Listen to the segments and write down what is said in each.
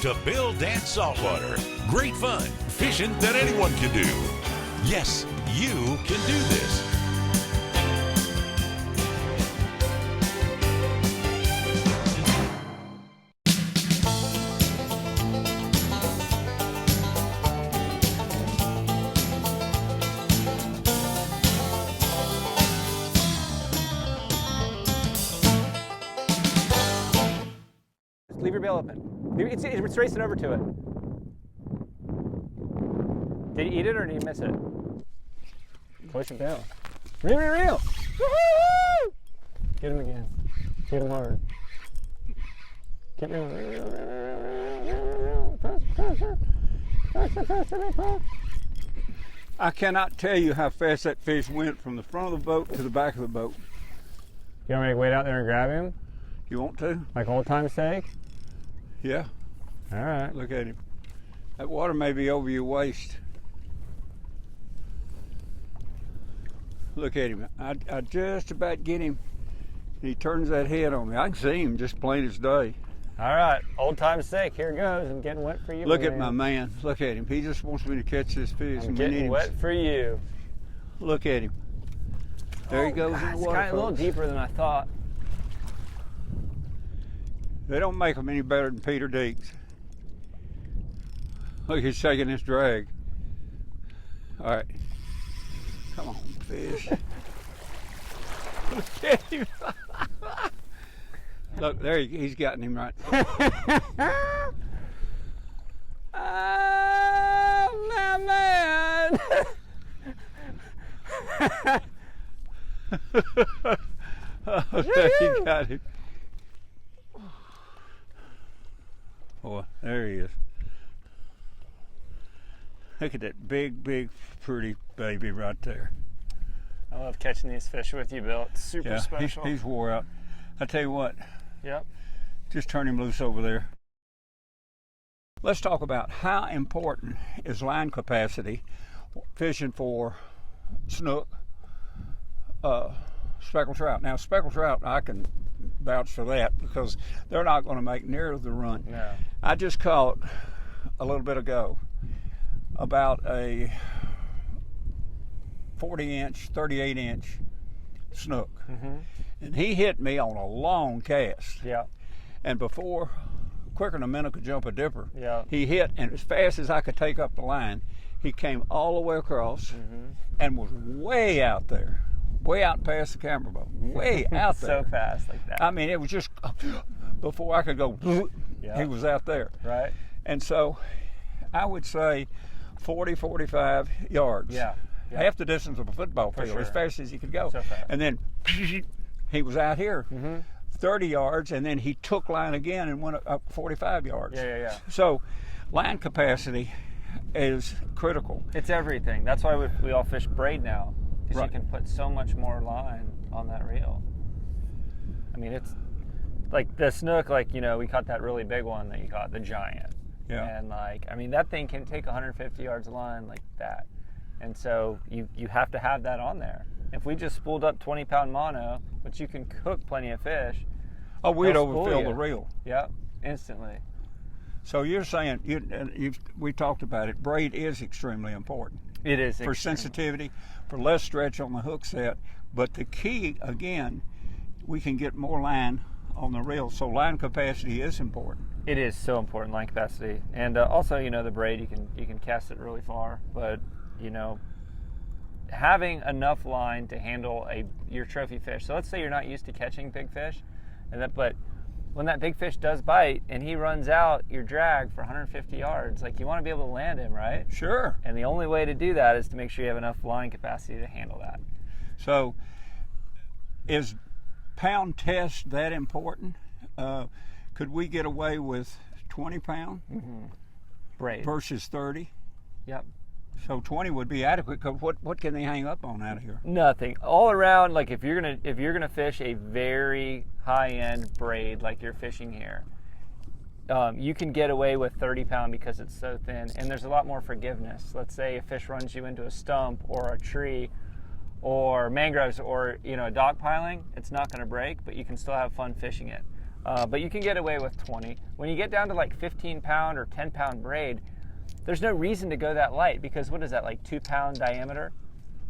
to Bill Dance Saltwater. Great fun, fishing that anyone can do. Yes, you can do this. Leave your bail open. It's racing over to it. Did you eat it or did you miss it? Push your bail. Reel, reel, reel. Woo-hoo! Get him again. Get him hard. Get reeling. Reel, reel, reel, reel, reel. I cannot tell you how fast that fish went from the front of the boat to the back of the boat. You want me to wait out there and grab him? You want to? Like old time's sake? Yeah. All right. Look at him. That water may be over your waist. Look at him. I just about get him. He turns that head on me. I can see him just plain as day. All right. Old time's sake. Here goes. I'm getting wet for you. Look at my man. Look at him. He just wants me to catch this fish. I'm getting wet for you. Look at him. There he goes in the water. It's a little deeper than I thought. They don't make them any better than Peter Deeks. Look, he's shaking his drag. All right. Come on, fish. Look at him. Look, there he's gotten him right. Oh, my man. Oh, there he got him. Oh, there he is. Look at that big, big, pretty baby right there. I love catching these fish with you, Bill. It's super special. He's wore out. I tell you what. Yep. Just turn him loose over there. Let's talk about how important is line capacity fishing for snook, speckled trout. Now, speckled trout, I can vouch for that because they're not going to make near the run. No. I just caught a little bit ago about a 40-inch, 38-inch snook. Mm-hmm. And he hit me on a long cast. Yeah. And before, quicker than a minnow could jump a dipper, yeah, he hit, and as fast as I could take up the line, he came all the way across and was way out there. Way out past the camera boat, way out there. So fast like that. I mean, it was just, before I could go, he was out there. Right. And so I would say 40, 45 yards. Yeah. Half the distance of a football field, as fast as he could go. So fast. And then he was out here 30 yards, and then he took line again and went up 45 yards. Yeah. So line capacity is critical. It's everything. That's why we all fish braid now. Because Right. you can put so much more line on that reel. I mean, it's like the snook, like, you know, we caught that really big one that you caught, the giant. Yeah. And like, I mean, that thing can take 150 yards of line like that. And so you have to have that on there. If we just spooled up 20-pound mono, which you can cook plenty of fish. Oh, we'd they'll spool overfill you. the reel. Yep, instantly. So you're saying, we talked about it, braid is extremely important. It is for sensitivity, for less stretch on the hook set. But the key, again, we can get more line on the reel. So line capacity is important. It is so important, line capacity. And also, you know, the braid, you can cast it really far. But, you know, having enough line to handle your trophy fish. So let's say you're not used to catching big fish, but when that big fish does bite and he runs out your drag for 150 yards, like, you want to be able to land him, right? Sure. And the only way to do that is to make sure you have enough line capacity to handle that. So is pound test that important? Could we get away with 20 pound Braid versus 30? Yep. So 20 would be adequate, because what can they hang up on out of here? Nothing. All around, like, if you're gonna fish a very high-end braid like you're fishing here, you can get away with 30 pound because it's so thin, and there's a lot more forgiveness. Let's say a fish runs you into a stump or a tree or mangroves or, you know, a dock piling, it's not going to break, but you can still have fun fishing it. But you can get away with 20. When you get down to like 15-pound or 10-pound braid, there's no reason to go that light, because what is that, like 2-pound diameter?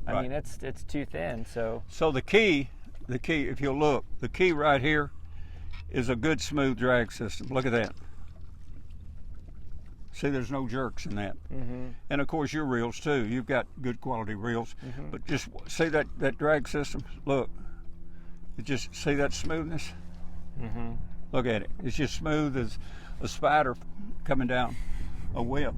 I mean, it's too thin. So the key, if you'll look, the key right here is a good smooth drag system. Look at that. See, there's no jerks in that. And of course your reels too. You've got good quality reels. But just see that drag system. Look, you just see that smoothness. Look at it. It's just smooth as a spider coming down a whip.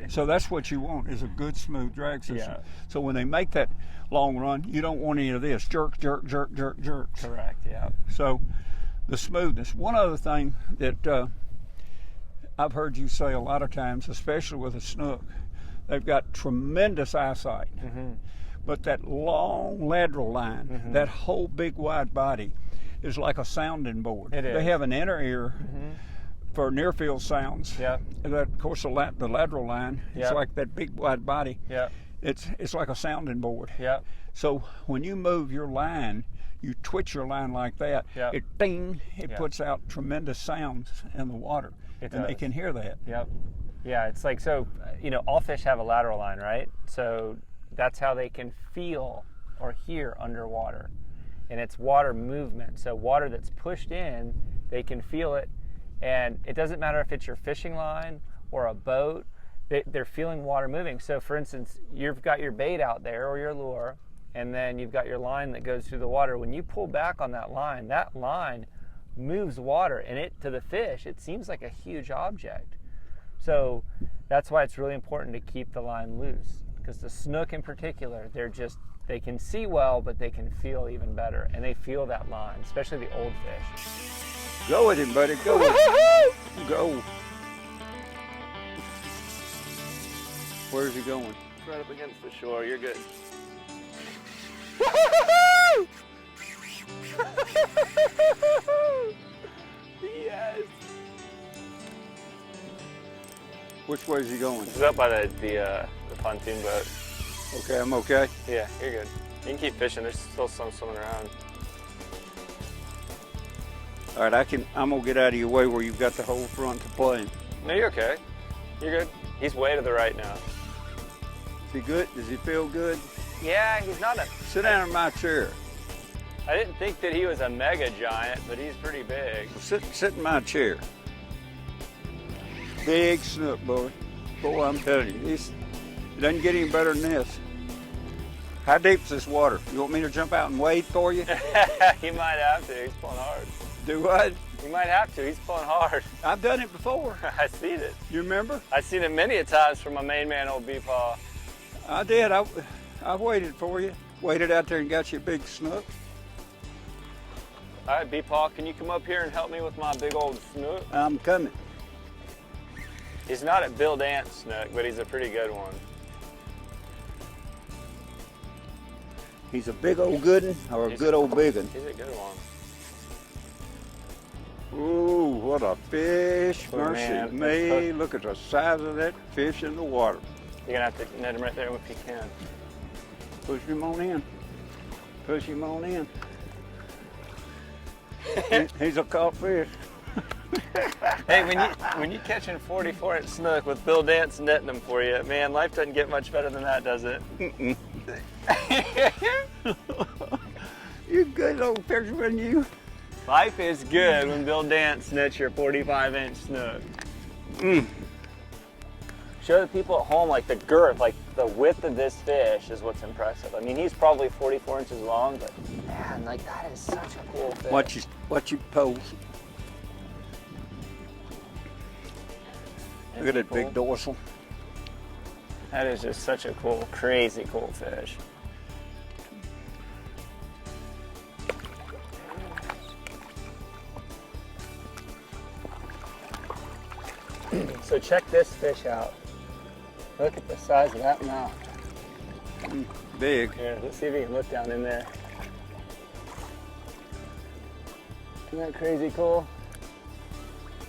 So that's what you want, is a good smooth drag system. So when they make that long run, you don't want any of this jerk, jerk, jerk, jerk, jerks. Correct. Yeah. So the smoothness. One other thing that I've heard you say a lot of times, especially with a snook, they've got tremendous eyesight, but that long lateral line, that whole big wide body, is like a sounding board. It is. They have an inner ear for near field sounds. Yep. And that, of course, the lateral line, it's like that big wide body. Yep. It's like a sounding board. Yep. So when you move your line, you twitch your line like that, it ding, it puts out tremendous sounds in the water. It and does. they can hear that. Yep. Yeah, it's like, so, all fish have a lateral line, right? So that's how they can feel or hear underwater. And it's water movement. So water that's pushed in, they can feel it. And it doesn't matter if it's your fishing line or a boat, they're feeling water moving. So for instance, you've got your bait out there or your lure, and then you've got your line that goes through the water. When you pull back on that line moves water, and to the fish, it seems like a huge object. So that's why it's really important to keep the line loose, because the snook in particular, they can see well, but they can feel even better, and they feel that line, especially the old fish. Go with him, buddy. Go with him. Go. Where's he going? Right up against the shore. You're good. Yes. Which way is he going? He's up by the pontoon boat. Okay, I'm okay. Yeah, you're good. You can keep fishing. There's still some swimming around. All right, I'm gonna get out of your way where you've got the whole front to play. No, you're okay. You're good. He's way to the right now. Is he good? Does he feel good? Yeah, he's not a... Sit down in my chair. I didn't think that he was a mega giant, but he's pretty big. Sit in my chair. Big snook, boy. Boy, I'm telling you, it doesn't get any better than this. How deep's this water? You want me to jump out and wade for you? He might have to. He's pulling hard. Do what? You might have to. He's pulling hard. I've done it before. I seen it. You remember? I've seen it many a times from my main man, old Beepaw. I did. I waited for you. Waited out there and got you a big snook. All right, Beepaw, can you come up here and help me with my big old snook? I'm coming. He's not a Bill Dance snook, but he's a pretty good one. He's a big old good one or a good old big one? He's a good one. Ooh, what a fish. Oh, Mercy man. me. Look at the size of that fish in the water. You're going to have to net him right there if you can. Push him on in. Push him on in. He's a caught fish. Hey, when you catching 44-inch snook with Bill Dance netting them for you, man, life doesn't get much better than that, does it? You good old fisherman, you. Life is good when Bill Dance nets your 45-inch snook. Show the people at home, like the girth, like the width of this fish is what's impressive. I mean, he's probably 44 inches long, but man, like that is such a cool fish. What you pose. Look at that big dorsal. That is just such a cool, crazy cool fish. So check this fish out. Look at the size of that mouth. Big. Here, let's see if we can look down in there. Isn't that crazy cool?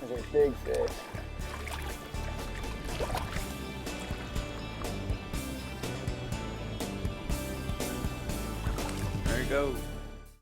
Those are big fish. There he goes.